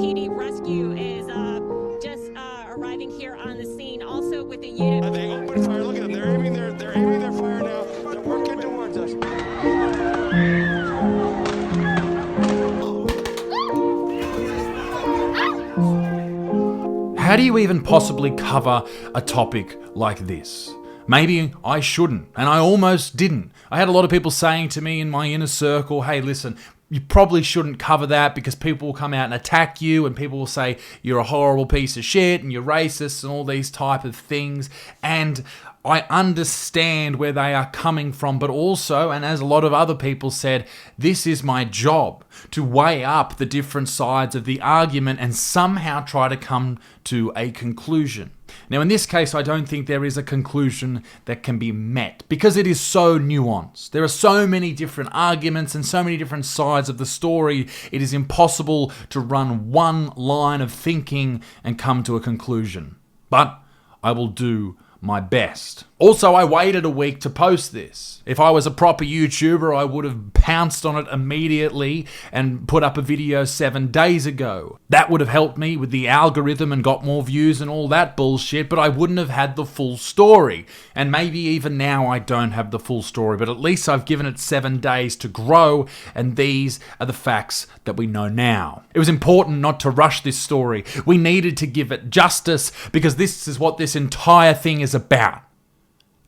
PD rescue is just arriving here on the scene, also with the unit. They opened fire. Look at them. They're aiming their fire now. They're working towards us. How do you even possibly cover a topic like this? Maybe I shouldn't, and I almost didn't. I had a lot of people saying to me in my inner circle, hey, listen, you probably shouldn't cover that because people will come out and attack you, and people will say you're a horrible piece of shit and you're racist and all these type of things. And I understand where they are coming from, but also, and as a lot of other people said, this is my job to weigh up the different sides of the argument and somehow try to come to a conclusion. Now, in this case, I don't think there is a conclusion that can be met because it is so nuanced. There are so many different arguments and so many different sides of the story. It is impossible to run one line of thinking and come to a conclusion. But I will do my best. Also, I waited a week to post this. If I was a proper YouTuber, I would have pounced on it immediately and put up a video 7 days ago. That would have helped me with the algorithm and got more views and all that bullshit, but I wouldn't have had the full story. And maybe even now I don't have the full story, but at least I've given it 7 days to grow, and these are the facts that we know now. It was important not to rush this story. We needed to give it justice because this is what this entire thing is about.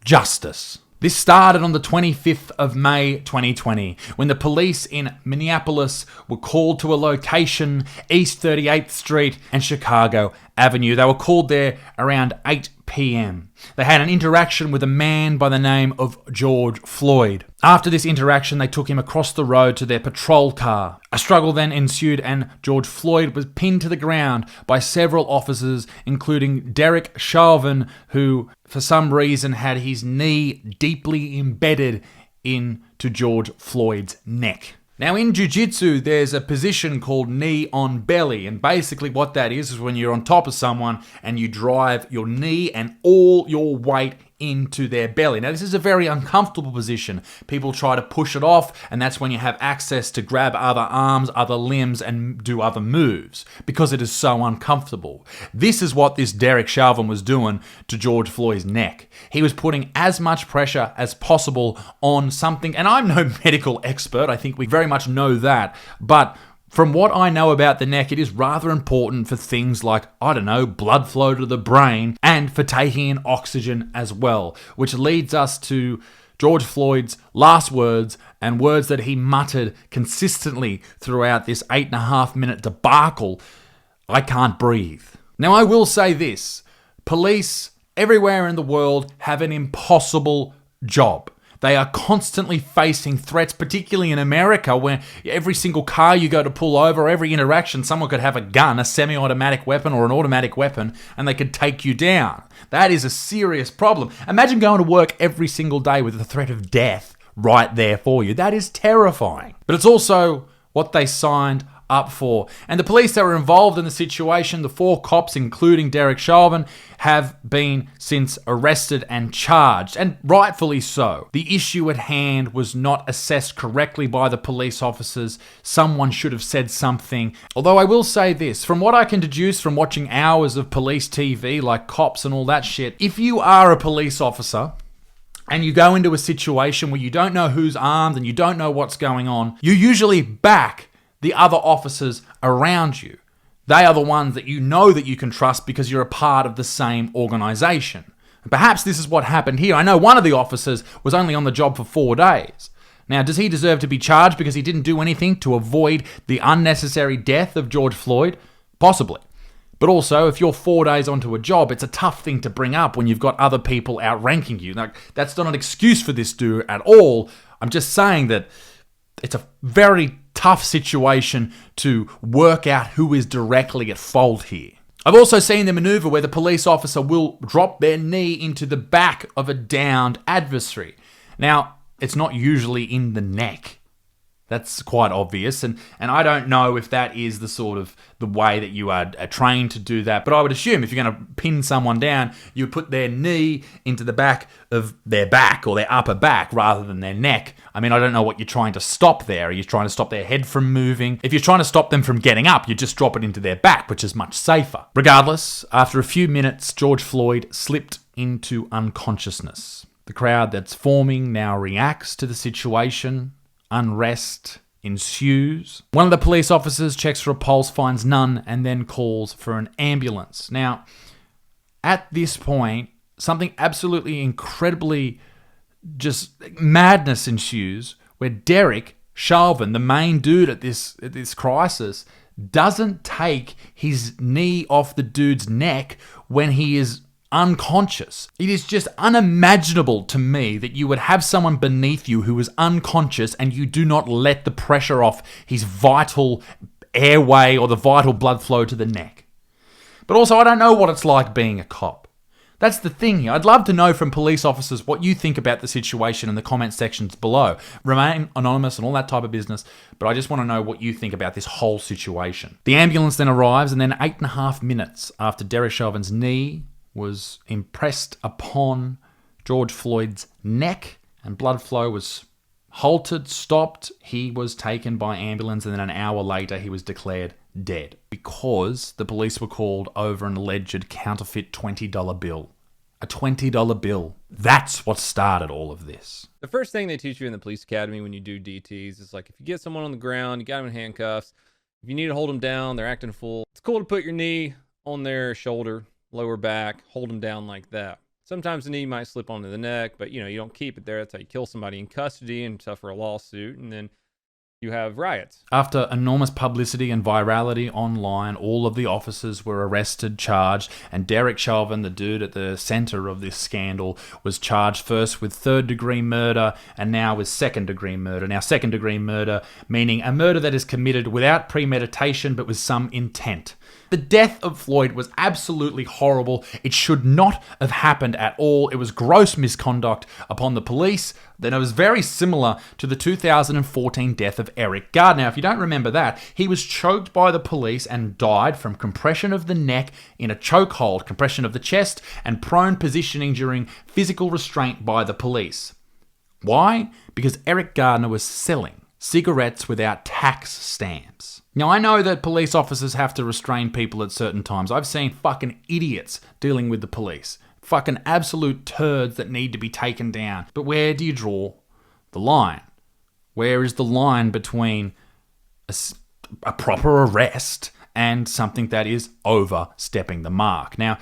Justice. This started on the 25th of May 2020 when the police in Minneapolis were called to a location, East 38th Street and Chicago Avenue. They were called there around 8 p.m. They had an interaction with a man by the name of George Floyd. After this interaction, they took him across the road to their patrol car. A struggle then ensued and George Floyd was pinned to the ground by several officers, including Derek Chauvin, who for some reason had his knee deeply embedded into George Floyd's neck. Now, in jiu-jitsu, there's a position called knee on belly, and basically what that is when you're on top of someone and you drive your knee and all your weight into their belly. Now, this is a very uncomfortable position. People try to push it off, and that's when you have access to grab other arms, other limbs, and do other moves, because it is so uncomfortable. This is what this Derek Chauvin was doing to George Floyd's neck. He was putting as much pressure as possible on something, and I'm no medical expert, I think we very much know that, but from what I know about the neck, it is rather important for things like, blood flow to the brain and for taking in oxygen as well, which leads us to George Floyd's last words and words that he muttered consistently throughout this 8.5-minute debacle: "I can't breathe." Now, I will say this: police everywhere in the world have an impossible job. They are constantly facing threats, particularly in America, where every single car you go to pull over, every interaction, someone could have a gun, a semi-automatic weapon or an automatic weapon, and they could take you down. That is a serious problem. Imagine going to work every single day with the threat of death right there for you. That is terrifying. But it's also what they signed up for. And the police that were involved in the situation, the 4 cops, including Derek Chauvin, have been since arrested and charged, and rightfully so. The issue at hand was not assessed correctly by the police officers. Someone should have said something. Although I will say this, from what I can deduce from watching hours of police TV, like Cops and all that shit, if you are a police officer and you go into a situation where you don't know who's armed and you don't know what's going on, you usually back the other officers around you. They are the ones that you know that you can trust because you're a part of the same organization. And perhaps this is what happened here. I know one of the officers was only on the job for 4 days. Now, does he deserve to be charged because he didn't do anything to avoid the unnecessary death of George Floyd? Possibly. But also, if you're 4 days onto a job, it's a tough thing to bring up when you've got other people outranking you. Like, that's not an excuse for this dude at all. I'm just saying that it's a very tough situation to work out who is directly at fault here. I've also seen the maneuver where the police officer will drop their knee into the back of a downed adversary. Now, it's not usually in the neck. That's quite obvious, and I don't know if that is the way that you are trained to do that, but I would assume if you're going to pin someone down, you put their knee into the back of their back or their upper back rather than their neck. I mean, I don't know what you're trying to stop there. Are you trying to stop their head from moving? If you're trying to stop them from getting up, you just drop it into their back, which is much safer. Regardless, after a few minutes, George Floyd slipped into unconsciousness. The crowd that's forming now reacts to the situation. Unrest ensues. One of the police officers checks for a pulse, finds none, and then calls for an ambulance. Now, at this point, something absolutely incredibly just madness ensues where Derek Chauvin, the main dude at this crisis, doesn't take his knee off the dude's neck when he is unconscious. It is just unimaginable to me that you would have someone beneath you who is unconscious and you do not let the pressure off his vital airway or the vital blood flow to the neck. But also, I don't know what it's like being a cop. That's the thing here. I'd love to know from police officers what you think about the situation in the comment sections below. Remain anonymous and all that type of business, but I just want to know what you think about this whole situation. The ambulance then arrives, and then 8.5 minutes after Derek Chauvin's knee was impressed upon George Floyd's neck and blood flow was halted, stopped, he was taken by ambulance, and then an hour later he was declared dead because the police were called over an alleged counterfeit $20 bill. A $20 bill. That's what started all of this. The first thing they teach you in the police academy when you do DTs is like, if you get someone on the ground, you got them in handcuffs, if you need to hold them down, they're acting a fool, it's cool to put your knee on their shoulder, lower back, hold them down like that. Sometimes the knee might slip onto the neck, but you don't keep it there. That's how you kill somebody in custody and suffer a lawsuit, and then you have riots. After enormous publicity and virality online, all of the officers were arrested, charged, and Derek Chauvin, the dude at the center of this scandal, was charged first with third-degree murder and now with second-degree murder. Now, second-degree murder meaning a murder that is committed without premeditation but with some intent. The death of Floyd was absolutely horrible. It should not have happened at all. It was gross misconduct upon the police. Then it was very similar to the 2014 death of Eric Gardner. Now, if you don't remember that, he was choked by the police and died from compression of the neck in a chokehold, compression of the chest, and prone positioning during physical restraint by the police. Why? Because Eric Gardner was selling cigarettes without tax stamps. Now, I know that police officers have to restrain people at certain times. I've seen fucking idiots dealing with the police. Fucking absolute turds that need to be taken down. But where do you draw the line? Where is the line between a proper arrest and something that is overstepping the mark? Now,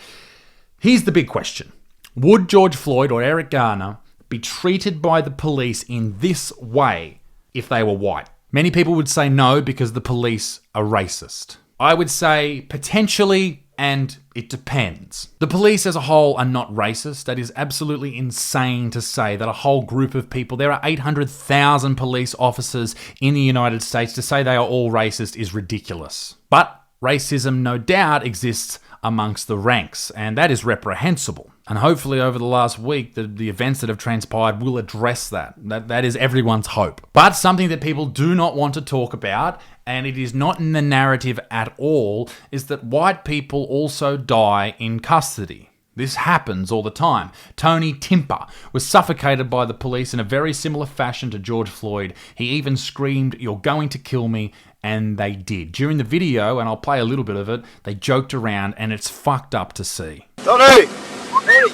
here's the big question. Would George Floyd or Eric Garner be treated by the police in this way if they were white? Many people would say no because the police are racist. I would say potentially, and it depends. The police as a whole are not racist. That is absolutely insane to say that a whole group of people, there are 800,000 police officers in the United States, to say they are all racist is ridiculous. But racism no doubt exists amongst the ranks, and that is reprehensible. And hopefully over the last week, the events that have transpired will address that. That is everyone's hope. But something that people do not want to talk about, and it is not in the narrative at all, is that white people also die in custody. This happens all the time. Tony Timper was suffocated by the police in a very similar fashion to George Floyd. He even screamed, "You're going to kill me," and they did. During the video, and I'll play a little bit of it, they joked around, and it's fucked up to see. Tony! Tony!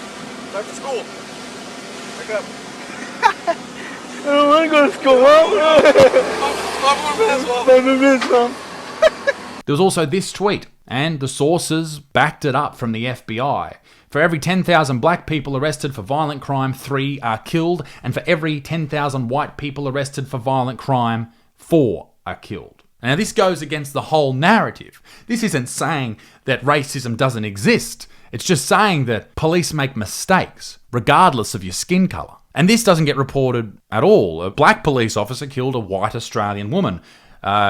Back to school. Wake up. I don't want to go to school, Mom. There was also this tweet, and the sources backed it up from the FBI. For every 10,000 black people arrested for violent crime, 3 are killed, and for every 10,000 white people arrested for violent crime, 4 are killed. Now, this goes against the whole narrative. This isn't saying that racism doesn't exist. It's just saying that police make mistakes, regardless of your skin colour. And this doesn't get reported at all. A black police officer killed a white Australian woman.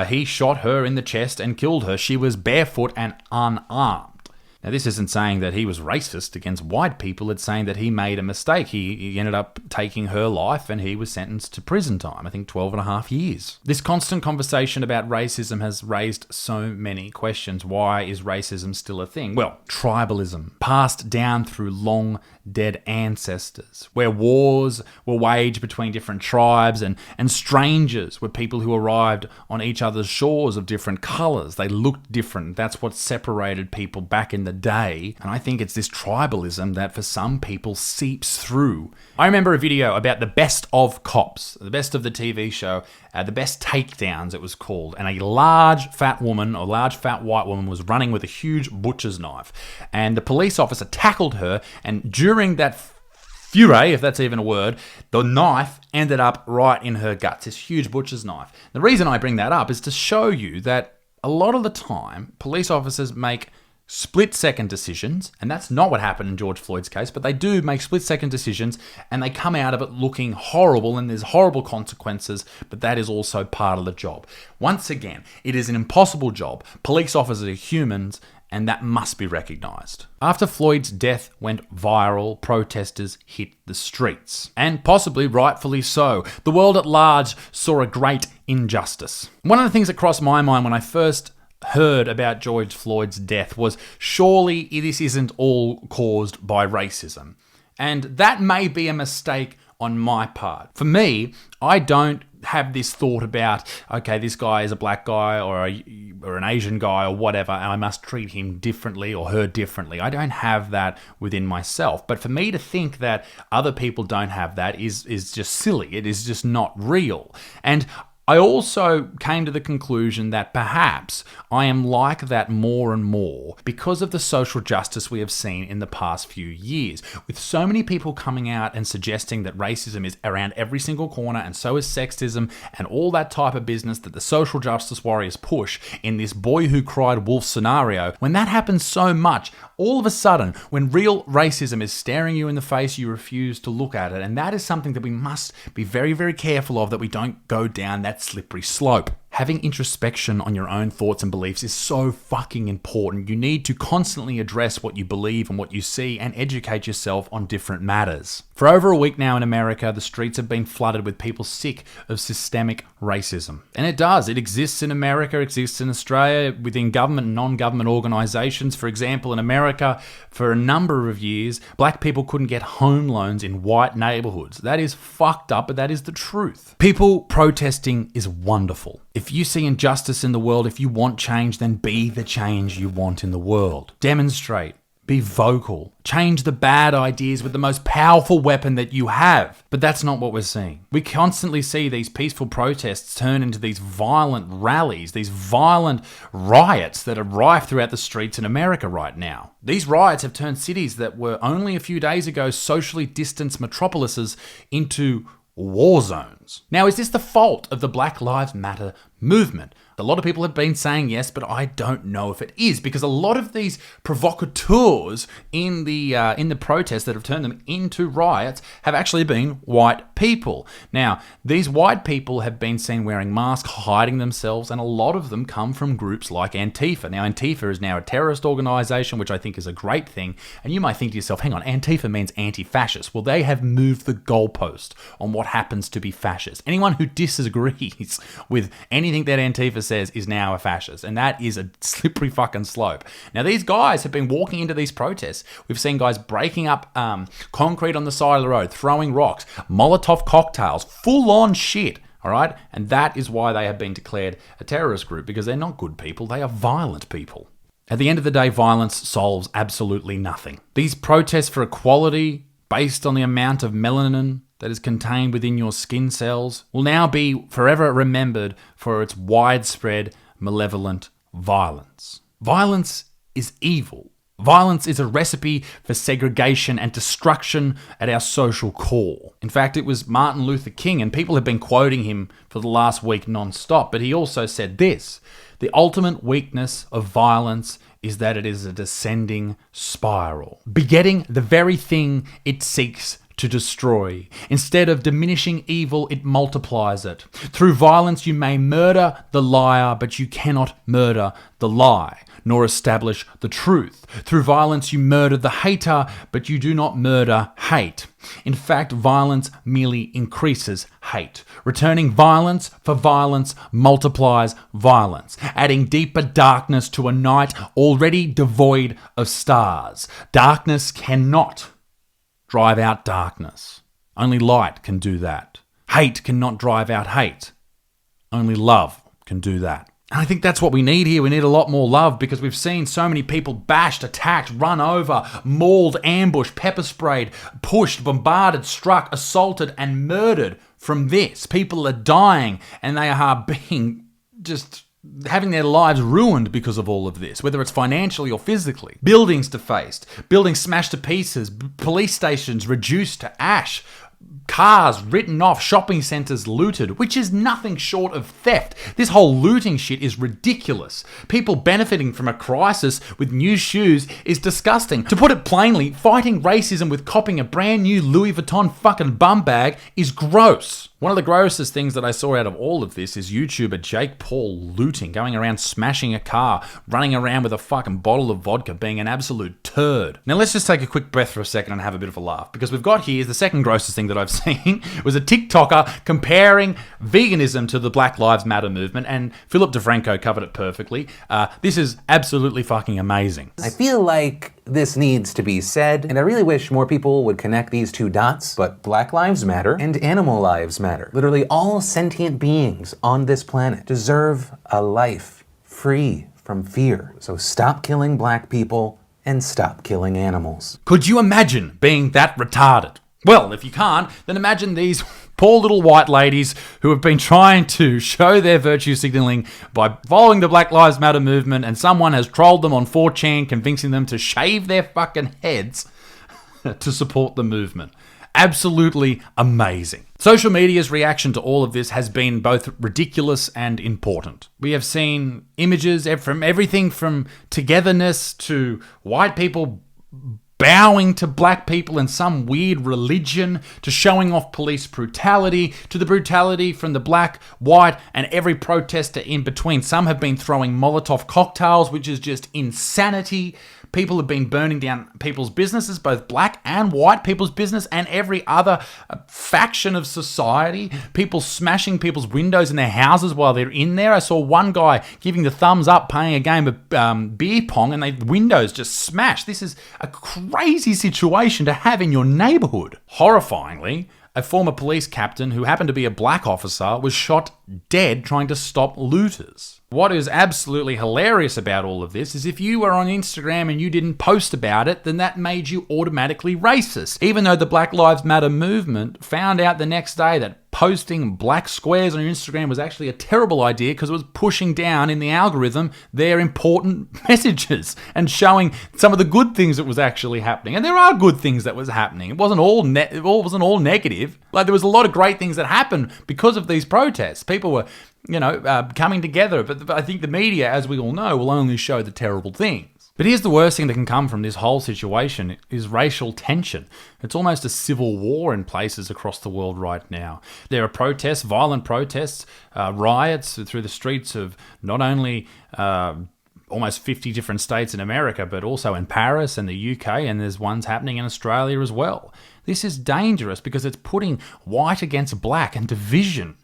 He shot her in the chest and killed her. She was barefoot and unarmed. Now, this isn't saying that he was racist against white people. It's saying that he made a mistake. He ended up taking her life and he was sentenced to prison time, I think 12 and a half years. This constant conversation about racism has raised so many questions. Why is racism still a thing? Well, tribalism, passed down through long dead ancestors, where wars were waged between different tribes and strangers were people who arrived on each other's shores of different colours. They looked different. That's what separated people back in the day. And I think it's this tribalism that for some people seeps through. I remember a video about the best of cops, the best of the TV show, the best takedowns it was called, and a large fat woman, or large fat white woman, was running with a huge butcher's knife, and the police officer tackled her, and during that fury, if that's even a word, the knife ended up right in her guts, this huge butcher's knife. The reason I bring that up is to show you that a lot of the time, police officers make split-second decisions, and that's not what happened in George Floyd's case, but they do make split-second decisions, and they come out of it looking horrible, and there's horrible consequences, but that is also part of the job. Once again, it is an impossible job. Police officers are humans, and that must be recognised. After Floyd's death went viral, protesters hit the streets. And possibly rightfully so. The world at large saw a great injustice. One of the things that crossed my mind when I first heard about George Floyd's death was, surely this isn't all caused by racism. And that may be a mistake on my part. For me, I don't have this thought about, okay, this guy is a black guy or an Asian guy or whatever, and I must treat him differently or her differently. I don't have that within myself. But for me to think that other people don't have that is just silly. It is just not real. And I also came to the conclusion that perhaps I am like that more and more because of the social justice we have seen in the past few years. With so many people coming out and suggesting that racism is around every single corner, and so is sexism and all that type of business that the social justice warriors push in this boy who cried wolf scenario, when that happens so much, all of a sudden, when real racism is staring you in the face, you refuse to look at it. And that is something that we must be very, very careful of, that we don't go down that slippery slope. Having introspection on your own thoughts and beliefs is so fucking important. You need to constantly address what you believe and what you see and educate yourself on different matters. For over a week now in America, the streets have been flooded with people sick of systemic racism. And it exists in America, exists in Australia, within government and non-government organisations. For example, in America, for a number of years, black people couldn't get home loans in white neighbourhoods. That is fucked up, but that is the truth. People protesting is wonderful. If you see injustice in the world, if you want change, then be the change you want in the world. Demonstrate. Be vocal. Change the bad ideas with the most powerful weapon that you have. But that's not what we're seeing. We constantly see these peaceful protests turn into these violent rallies, these violent riots that are rife throughout the streets in America right now. These riots have turned cities that were only a few days ago socially distanced metropolises into war zones. Now, is this the fault of the Black Lives Matter movement? A lot of people have been saying yes, but I don't know if it is, because a lot of these provocateurs in the protests that have turned them into riots have actually been white people. Now, these white people have been seen wearing masks, hiding themselves, and a lot of them come from groups like Antifa. Now, Antifa is now a terrorist organisation, which I think is a great thing. And you might think to yourself, hang on, Antifa means anti-fascist. Well, they have moved the goalpost on what happens to be fascist. Anyone who disagrees with anything that Antifa says is now a fascist, and that is a slippery fucking slope. Now, these guys have been walking into these protests. We've seen guys breaking up concrete on the side of the road, throwing rocks, Molotov cocktails, full-on shit, all right? And that is why they have been declared a terrorist group, because they're not good people, they are violent people. At the end of the day, violence solves absolutely nothing. These protests for equality, based on the amount of melanin that is contained within your skin cells, will now be forever remembered for its widespread, malevolent violence. Violence is evil. Violence is a recipe for segregation and destruction at our social core. In fact, it was Martin Luther King, and people have been quoting him for the last week non-stop, but he also said this: the ultimate weakness of violence is that it is a descending spiral, begetting the very thing it seeks to destroy. Instead of diminishing evil, it multiplies it. Through violence, you may murder the liar, but you cannot murder the lie, nor establish the truth. Through violence, you murder the hater, but you do not murder hate. In fact, violence merely increases hate. Returning violence for violence multiplies violence, adding deeper darkness to a night already devoid of stars. Darkness cannot drive out darkness. Only light can do that. Hate cannot drive out hate. Only love can do that. And I think that's what we need here. We need a lot more love, because we've seen so many people bashed, attacked, run over, mauled, ambushed, pepper sprayed, pushed, bombarded, struck, assaulted, and murdered from this. People are dying, and they are being just having their lives ruined because of all of this, whether it's financially or physically. Buildings defaced, buildings smashed to pieces, police stations reduced to ash, cars written off, shopping centres looted, which is nothing short of theft. This whole looting shit is ridiculous. People benefiting from a crisis with new shoes is disgusting. To put it plainly, fighting racism with copping a brand new Louis Vuitton fucking bum bag is gross. One of the grossest things that I saw out of all of this is YouTuber Jake Paul looting, going around smashing a car, running around with a fucking bottle of vodka, being an absolute turd. Now let's just take a quick breath for a second and have a bit of a laugh, because we've got here the second grossest thing that I've seen was a TikToker comparing veganism to the Black Lives Matter movement, and Philip DeFranco covered it perfectly. This is absolutely fucking amazing. I feel like this needs to be said, and I really wish more people would connect these two dots, but Black Lives Matter and animal lives matter. Literally all sentient beings on this planet deserve a life free from fear. So stop killing black people and stop killing animals. Could you imagine being that retarded? Well, if you can't, then imagine these poor little white ladies who have been trying to show their virtue signaling by following the Black Lives Matter movement, and someone has trolled them on 4chan, convincing them to shave their fucking heads to support the movement. Absolutely amazing. Social media's reaction to all of this has been both ridiculous and important. We have seen images from everything from togetherness to white people bowing to black people in some weird religion, to showing off police brutality, to the brutality from the black, white, and every protester in between. Some have been throwing Molotov cocktails, which is just insanity. People have been burning down people's businesses, both black and white people's business, and every other faction of society. People smashing people's windows in their houses while they're in there. I saw one guy giving the thumbs up playing a game of beer pong, and the windows just smashed. This is a crazy situation to have in your neighborhood. Horrifyingly, a former police captain who happened to be a black officer was shot dead trying to stop looters. What is absolutely hilarious about all of this is if you were on Instagram and you didn't post about it, then that made you automatically racist. Even though the Black Lives Matter movement found out the next day that posting black squares on your Instagram was actually a terrible idea because it was pushing down in the algorithm their important messages and showing some of the good things that was actually happening. And there are good things that was happening. It wasn't all negative. Like, there was a lot of great things that happened because of these protests. People were coming together. But I think the media, as we all know, will only show the terrible things. But here's the worst thing that can come from this whole situation is racial tension. It's almost a civil war in places across the world right now. There are protests, violent protests, riots through the streets of not only almost 50 different states in America, but also in Paris and the UK, and there's ones happening in Australia as well. This is dangerous because it's putting white against black, and division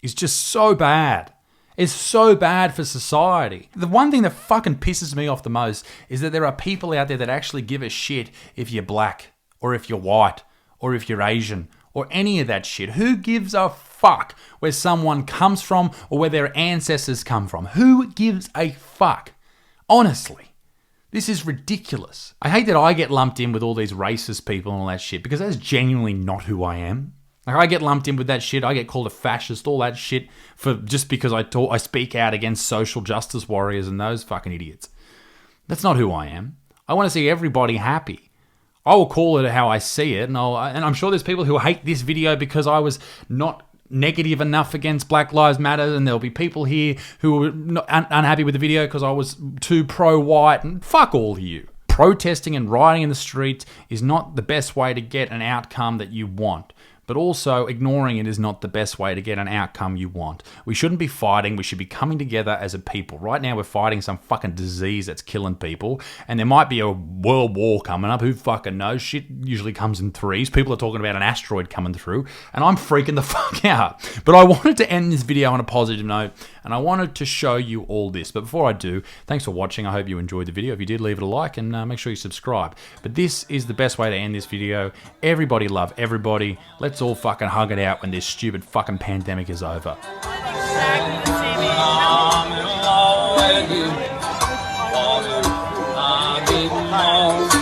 is just so bad. It's so bad for society. The one thing that fucking pisses me off the most is that there are people out there that actually give a shit if you're black, or if you're white, or if you're Asian, or any of that shit. Who gives a fuck where someone comes from or where their ancestors come from? Who gives a fuck? Honestly, this is ridiculous. I hate that I get lumped in with all these racist people and all that shit, because that's genuinely not who I am. Like, I get lumped in with that shit. I get called a fascist, all that shit, for just because I speak out against social justice warriors and those fucking idiots. That's not who I am. I want to see everybody happy. I will call it how I see it, and I'm sure there's people who hate this video because I was not negative enough against Black Lives Matter, and there'll be people here who are unhappy with the video because I was too pro-white, and fuck all of you. protesting and rioting in the streets is not the best way to get an outcome that you want. But also, ignoring it is not the best way to get an outcome you want. We shouldn't be fighting. We should be coming together as a people. Right now, we're fighting some fucking disease that's killing people. And there might be a world war coming up. Who fucking knows? Shit usually comes in threes. People are talking about an asteroid coming through. And I'm freaking the fuck out. But I wanted to end this video on a positive note. And I wanted to show you all this. But before I do, thanks for watching. I hope you enjoyed the video. If you did, leave it a like and make sure you subscribe. But this is the best way to end this video. Everybody love everybody. Let's all fucking hug it out when this stupid fucking pandemic is over. I'm